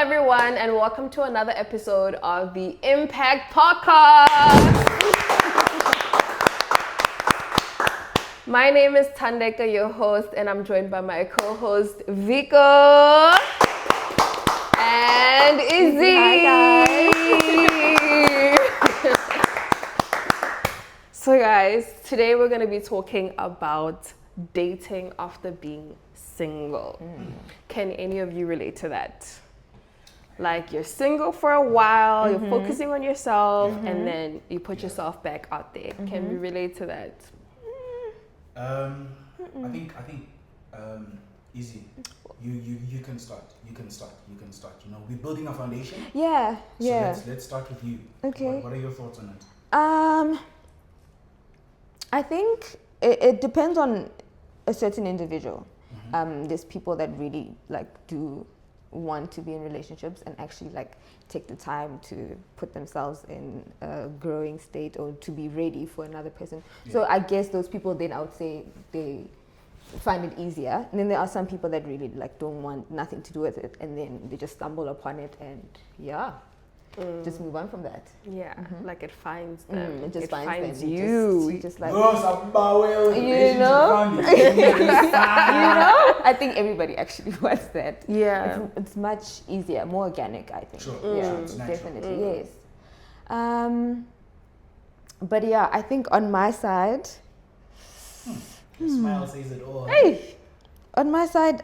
everyone, and welcome to another episode of the Impact Podcast. My name is Thandeka, your host, and I'm joined by my co-host Vico and Izzy. Hi, So guys, today we're going to be talking about dating after being single. Can any of you relate to that? Like you're single for a while, you're focusing on yourself, and then you put yourself back out there. Can we relate to that? I think easy. You can start. You can start. You know, we're building a foundation. Yeah. So let's start with you. Okay. What are your thoughts on it? I think it depends on a certain individual. There's people that really do want to be in relationships and actually take the time to put themselves in a growing state or to be ready for another person. Yeah. So I guess those people, then I would say they find it easier. And then there are some people that really don't want nothing to do with it, and then they just stumble upon it and just move on from that. Yeah, like it finds them. It just finds finds them. you. You just You know? I think everybody actually wants that. Yeah. It's much easier, more organic, I think. Sure. Yeah, It's natural. definitely, yes. But yeah, I think on my side, Your smile says it all. on my side,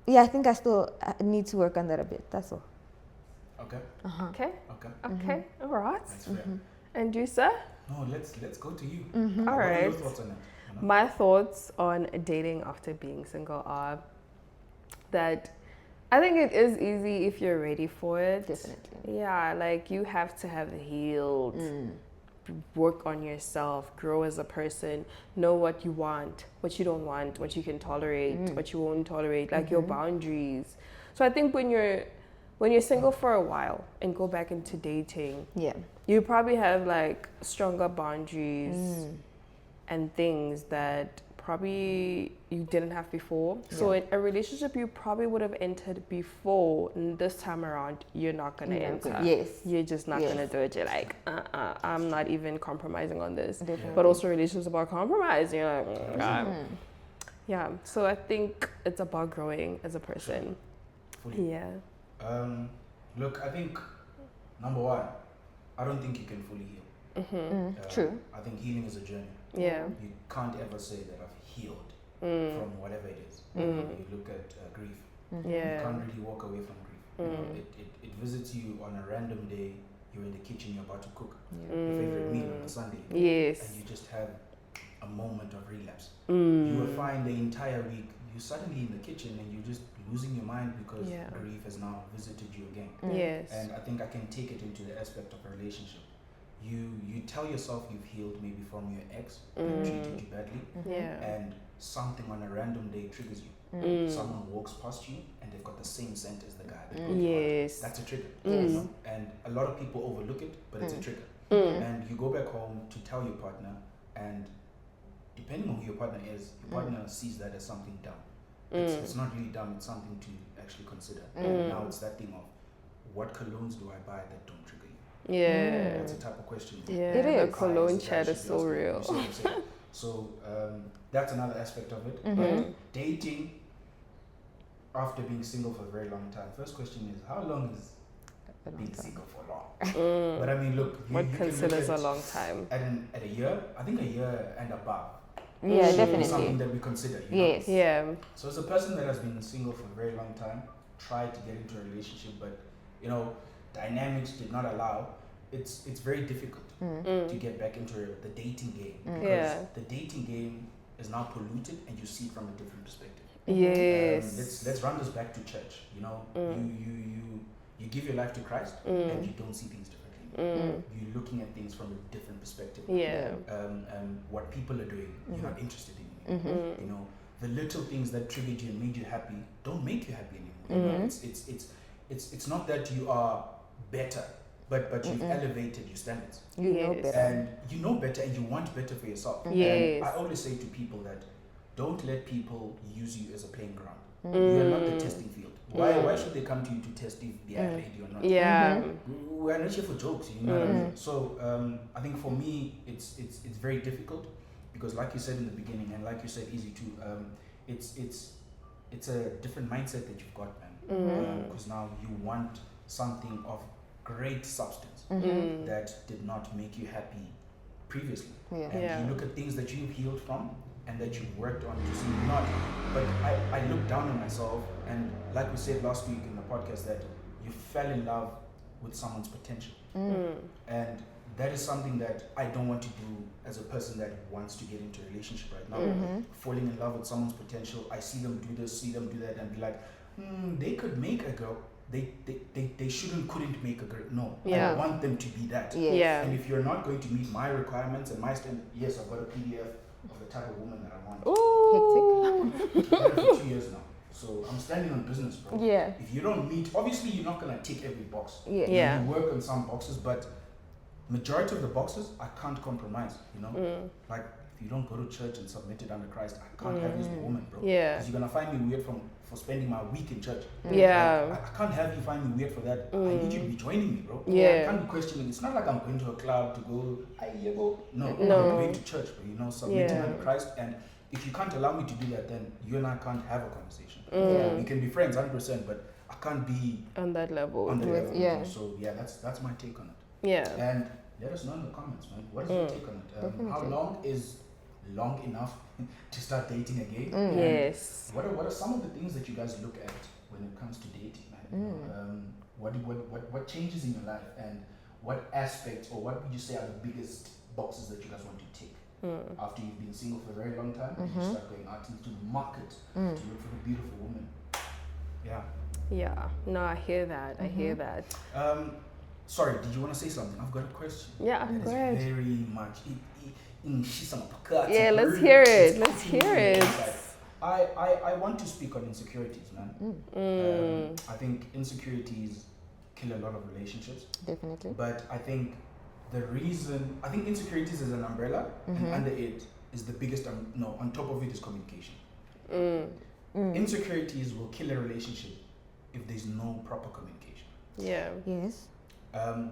yeah, I think I still need to work on that a bit. That's all. Okay. Okay. Okay. Okay. All right. That's fair. And you, sir? No, let's go to you. All What are right. your thoughts on it? You know? My thoughts on dating after being single are that I think it is easy if you're ready for it. Definitely. Yeah, like you have to have healed, work on yourself, grow as a person, know what you want, what you don't want, what you can tolerate, what you won't tolerate, like your boundaries. So I think when you're single for a while and go back into dating, Yeah. you probably have stronger boundaries and things that probably you didn't have before. So in a relationship you probably would have entered before, and this time around you're not gonna enter. Yes. You're just not Yes. gonna do it. You're like, I'm not even compromising on this. Definitely. But also relationships about compromise. You're like, yeah. So I think it's about growing as a person. Fully. Yeah. Look, I think number one, I don't think you can fully heal. True. I think healing is a journey. Yeah. You can't ever say that I've healed from whatever it is. You look at grief. You Yeah. can't really walk away from grief. You know, it visits you on a random day. You're in the kitchen, you're about to cook your favorite meal on a Sunday. Yes. And you just have a moment of relapse. You will find the entire week you're suddenly in the kitchen and you're just losing your mind because grief has now visited you again. Yes. And I think I can take it into the aspect of a relationship. You tell yourself you've healed maybe from your ex that treated you badly, Yeah. and something on a random day triggers you. Someone walks past you and they've got the same scent as the guy that broke your heart. Yes. That's a trigger. Yes. You know? And a lot of people overlook it, but it's a trigger. And you go back home to tell your partner, and depending on who your partner is, your partner sees that as something dumb. It's not really dumb, it's something to actually consider. Now it's that thing of, what colognes do I buy that don't trigger you? Yeah. That's a type of question. Yeah. It is. The cologne chat is so real. So that's another aspect of it. But dating after being single for a very long time. First question is, how long is being single for long? But I mean, look, What you can considers a look long time? at a year. I think a year and above. Yeah, is something definitely. that we consider. You know? Yes. Yeah. So as a person that has been single for a very long time, tried to get into a relationship, but dynamics did not allow. It's very difficult to get back into the dating game because Yeah. the dating game is now polluted and you see it from a different perspective. Yes. Let's run this back to church. You give your life to Christ and you don't see things differently. You're looking at things from a different perspective. Yeah. What people are doing, you're not interested in anymore. The little things that triggered you and made you happy don't make you happy anymore. It's not that you are better, but you've elevated your standards. You know Yes. better. And you know better and you want better for yourself. Yes. And I always say to people that don't let people use you as a playing ground. You are not the testing field. Why should they come to you to test if they are ready or not? Yeah. We are not here for jokes, you know what I mean? So I think for me, it's very difficult because, like you said in the beginning, and like you said, easy too. It's a different mindset that you've got, man. Because now you want something of great substance that did not make you happy previously, and you look at things that you've healed from and that you've worked on to see not. But I look down on myself, and like we said last week in the podcast, that you fell in love with someone's potential, and that is something that I don't want to do as a person that wants to get into a relationship right now. Falling in love with someone's potential, I see them do this, see them do that, and be like, they could make a girl. They couldn't make a girl. No, I want them to be that. And if you're not going to meet my requirements and my standard, yes, I've got a PDF of the type of woman that I want. Ooh. I've had it for 2 years now. So I'm standing on business, bro. Yeah. If you don't meet, obviously you're not gonna tick every box. Yeah. You work on some boxes, but majority of the boxes I can't compromise. You know, like if you don't go to church and submit it under Christ, I can't have you as a woman, bro. Yeah. Because you're gonna find me weird for spending my week in church. Yeah. Like, I can't have you find me weird for that. I need you to be joining me, bro. Yeah. I can't be questioning. It's not like I'm going to a club to go, No, I'm going to church, but you know, submitting under Christ. And if you can't allow me to do that, then you and I can't have a conversation. We can be friends 100%, but I can't be on that level. So yeah, that's my take on it. Yeah. And let us know in the comments, man. What is your take on it? How long is long enough to start dating again? Yes. What are some of the things that you guys look at when it comes to dating, man? What changes in your life, and what aspects, or what would you say are the biggest boxes that you guys want to tick after you've been single for a very long time and you start going out into the market to look for the beautiful woman? Yeah. No, I hear that. I hear that. Sorry, did you want to say something? I've got a question. Yeah, go ahead. Very much. Yeah, let's hear it. Let's hear it. I want to speak on insecurities, man. I think insecurities kill a lot of relationships. Definitely. But I think insecurities is an umbrella, and under it is the biggest, on top of it is communication. Insecurities will kill a relationship if there's no proper communication. Yeah. Yes.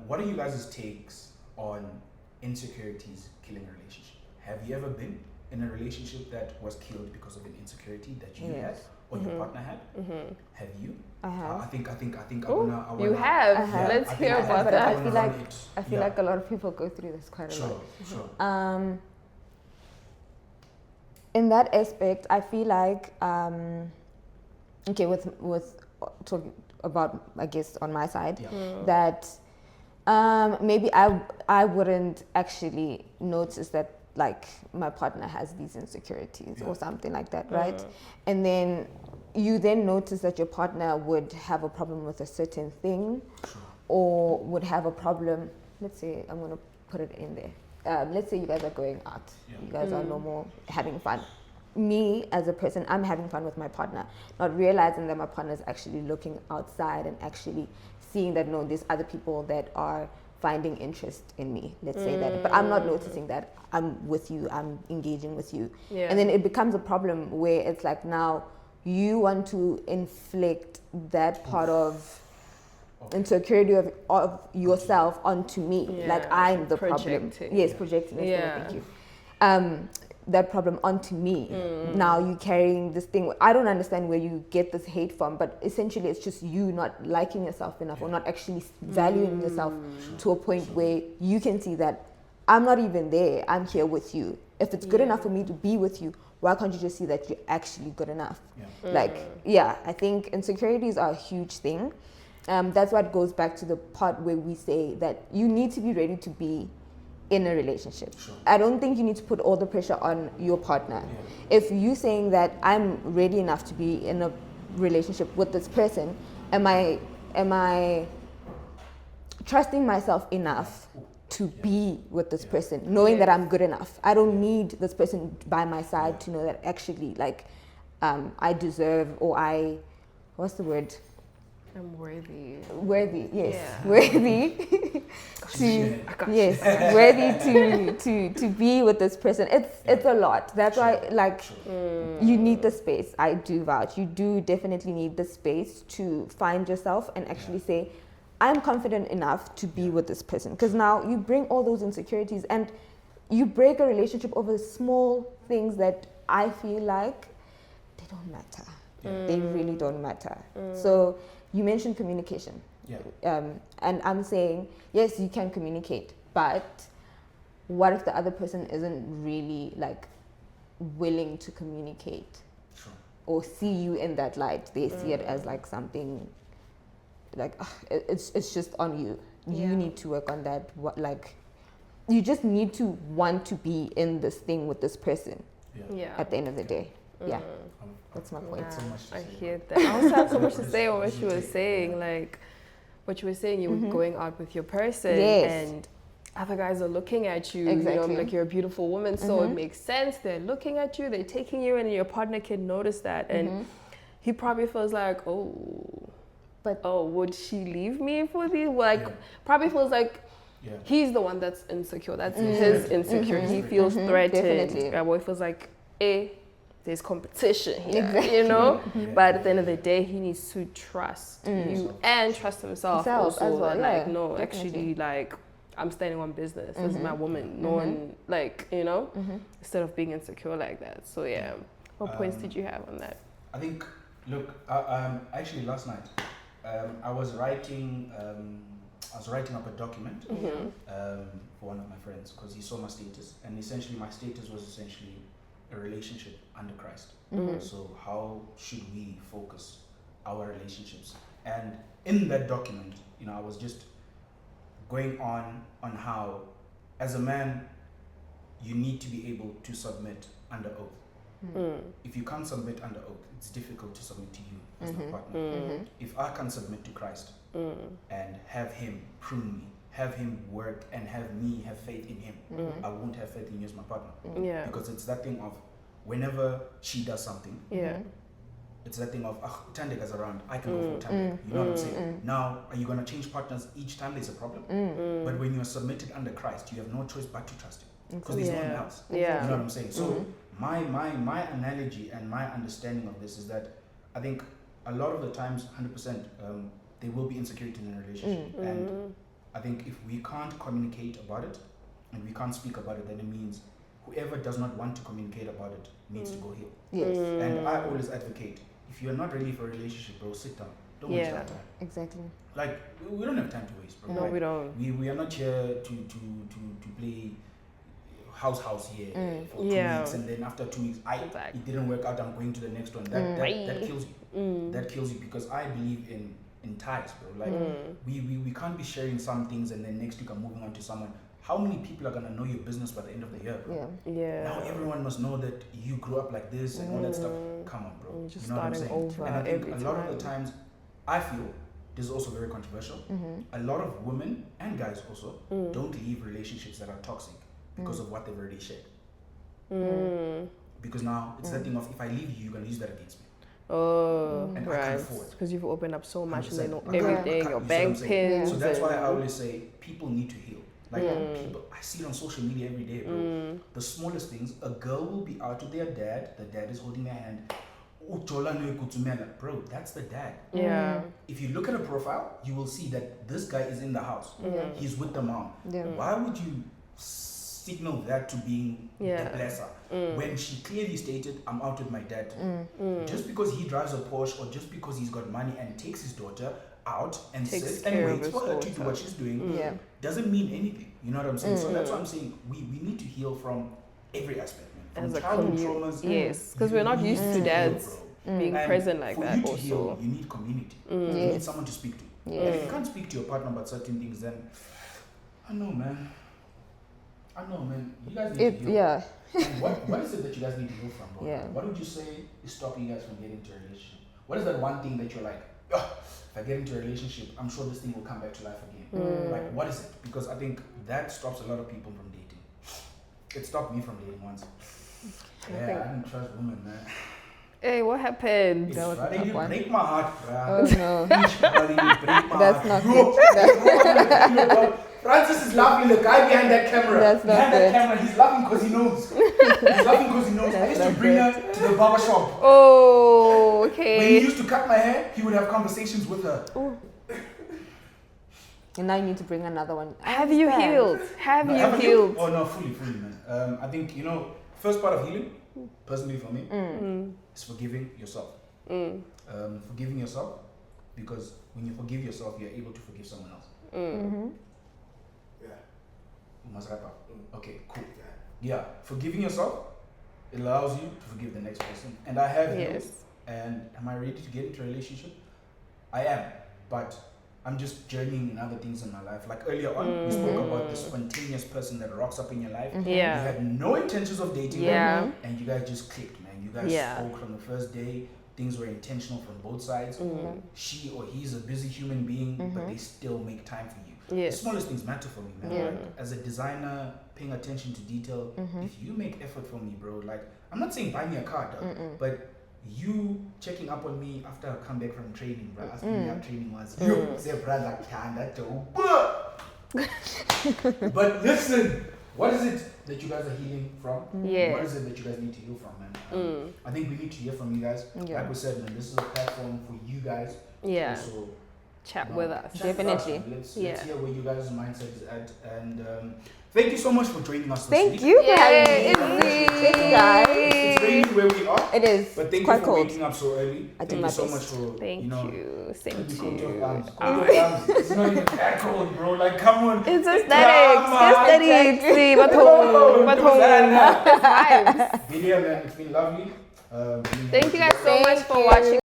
What are you guys' takes on insecurities killing a relationship? Have you ever been in a relationship that was killed because of an insecurity that you had or your partner had? Have you? I have. I think You have. I have. Let's hear about but that. I feel like a lot of people go through this quite a lot. Sure. In that aspect, I feel like with talking about, I guess, on my side, that maybe I wouldn't actually notice that, like, my partner has these insecurities or something like that, right? And then you then notice that your partner would have a problem with a certain thing, or would have a problem. Let's say, I'm going to put it in there. Let's say you guys are going out. You guys are normal, having fun. Me, as a person, I'm having fun with my partner, not realizing that my partner is actually looking outside and actually seeing that, no, there's other people that are finding interest in me. Let's say that. But I'm not noticing that. I'm with you. I'm engaging with you. Yeah. And then it becomes a problem where it's like, now you want to inflict that part of insecurity of yourself onto me, like I'm the problem. Yes, projecting. Thank you. That problem onto me. Now you carrying this thing. I don't understand where you get this hate from, but essentially it's just you not liking yourself enough or not actually valuing yourself to a point where you can see that I'm not even there. I'm here with you. If it's good enough for me to be with you, why can't you just see that you're actually good enough? I think insecurities are a huge thing. That's what goes back to the part where we say that you need to be ready to be in a relationship. I don't think you need to put all the pressure on your partner. If you're saying that I'm ready enough to be in a relationship with this person, am I trusting myself enough to be with this person, knowing that I'm good enough? I don't need this person by my side to know that actually, like, I deserve, or what's the word? I'm worthy. Worthy, yes. Worthy. to yes, worthy to be with this person. It's a lot. That's why like you need the space. I do vouch. You do definitely need the space to find yourself and actually say, I'm confident enough to be with this person. Because now you bring all those insecurities and you break a relationship over small things that I feel like they don't matter. They really don't matter. So you mentioned communication. Yeah. And I'm saying, yes, you can communicate, but what if the other person isn't really like willing to communicate Sure. or see you in that light? They see it as like something like it's just on you. Yeah. You need to work on that. You just need to want to be in this thing with this person Yeah. at the end of the day. Yeah, that's my point. So much to I say hear that. I also have so much to say on what you were saying. Like, what you were saying, you were going out with your person Yes. and other guys are looking at you. Exactly. You know, like you're a beautiful woman, so it makes sense. They're looking at you, they're taking you in, and your partner can notice that. And he probably feels like, would she leave me for these? Like, probably feels like he's the one that's insecure. That's his insecurity. He feels threatened. Definitely. Right? Boy feels like, there's competition here, you know? But at the end of the day, he needs to trust you and trust himself also. as well, And yeah, like, no, definitely. actually, like, I'm standing on business. This is my woman. No one, like, you know? Instead of being insecure like that. So, yeah. What points did you have on that? I think, look, actually last night, I was writing up a document for one of my friends because he saw my status, and essentially my status was essentially a relationship under Christ. So how should we focus our relationships? And in that document, you know, I was just going on how, as a man, you need to be able to submit under oath. If you can't submit under oath, it's difficult to submit to you as my partner. If I can submit to Christ and have him prune me, have him work and have me have faith in him, I won't have faith in you as my partner. Yeah. Because it's that thing of whenever she does something, Yeah. it's that thing of, Tandeka's around, I can go for Tandeka. You know what I'm saying? Now, are you going to change partners each time there's a problem? But when you're submitted under Christ, you have no choice but to trust him. Because there's no one else. Yeah. You know what I'm saying? So my analogy and my understanding of this is that I think a lot of the times, 100%, there will be insecurity in a relationship. And I think if we can't communicate about it and we can't speak about it, then it means whoever does not want to communicate about it needs to go heal. Yes, And I always advocate, if you're not ready for a relationship, bro, sit down. Don't waste your time. exactly. Like, we don't have time to waste, bro. No, Like, we don't. we are not here to play house here for 2 Yeah. weeks, and then after 2 weeks, Exactly. it didn't work out, I'm going to the next one. That kills you. That kills you, because I believe in ties, bro. Like, we can't be sharing some things and then next week I'm moving on to someone. How many people are gonna know your business by the end of the year, bro? Yeah. Now everyone must know that you grew up like this and all that stuff. Come on, bro. You're just you know what I'm starting saying? over And I think every a lot of the time. times, I feel this is also very controversial. A lot of women and guys also don't leave relationships that are toxic because of what they've already shared. Because now it's that thing of, if I leave you, you're gonna use that against me. Oh, And I right. can't afford. Because you've opened up so much and they know 100%. everything, I your can't- bank you see what I'm saying? pins. So that's why I and- always say people need to heal. Like, people, I see it on social media every day, bro. The smallest things, a girl will be out with their dad, the dad is holding their hand. Bro, that's the dad. Yeah. If you look at a profile, you will see that this guy is in the house. He's with the mom. Why would you signal that to being the blesser when she clearly stated, I'm out with my dad? Just because he drives a Porsche or just because he's got money and takes his daughter out and Takes sits care and of waits his for her to do daughter. what she's doing doesn't mean anything. You know what I'm saying? So that's why I'm saying we need to heal from every aspect, man. From As a childhood community. traumas. Yes, because you we're not need used to heal, dads bro. being And present like for that you to also. heal, you need community. You need Yes. someone to speak to. Yes. And if you can't speak to your partner about certain things, then I know, man. You guys need to heal. And what is it that you guys need to heal from, bro? Yeah. What would you say is stopping you guys from getting into a relationship? What is that one thing that you're like, if I get into a relationship, I'm sure this thing will come back to life again? Like, what is it? Because I think that stops a lot of people from dating. It stopped me from dating once. Yeah, I didn't trust women, man. Hey, what happened? It's That was a Friday, tough you one. break my heart, bruh. Oh no. Each Friday, you break my That's heart. not Bro, Francis is laughing. The guy behind that camera. That's not behind good. that camera, he's laughing because he knows. He's laughing because he knows. I That's used to not bring good. her to the barber shop. Oh, When he okay. used to cut my hair, he would have conversations with her. And now you need to bring another one. I Have you understand. healed? Have No, you haven't healed? Oh no, fully, man. I think first part of healing, personally for me, is forgiving yourself. Forgiving yourself, because when you forgive yourself, you're able to forgive someone else. Mm-hmm. Yeah. We must wrap up. Okay, cool. Yeah, forgiving yourself, it allows you to forgive the next person. And I have healed. Yes. And am I ready to get into a relationship? I am, but I'm just journeying in other things in my life. Like earlier on, we spoke about the spontaneous person that rocks up in your life. Yeah. You had no intentions of dating Yeah. them, and you guys just clicked, man. You guys Yeah. spoke from the first day. Things were intentional from both sides. She or he's a busy human being, but they still make time for you. Yes. The smallest things matter for me, man. Yeah. Like, as a designer, paying attention to detail. If you make effort for me, bro, like I'm not saying buy me a car, dog, but you checking up on me after I come back from training, bro, asking me how training was. You say, brother, can that do? But listen, what is it that you guys are healing from? Yes. What is it that you guys need to heal from, man? I think we need to hear from you guys. Yeah. Like we said, man, this is a platform for you guys. Yeah. Also, Chat with us. chat with us, Definitely. man. Let's Yeah. hear where you guys' mindset is at. And thank you so much for joining us this Thank week. you for having Yay, me. Izzy. Thank you, guys. It's raining where we are. It is. But thank quite you for cold. waking up so early. I did Thank my you so best. much for Thank you. Same to Cool you. your thumbs. Cool your thumbs. It's not even that cold, bro. Like, come on. It's aesthetics. Aesthetics. See, but home. But home. Vibes. But yeah, man, it's been lovely. Thank you guys so much for watching.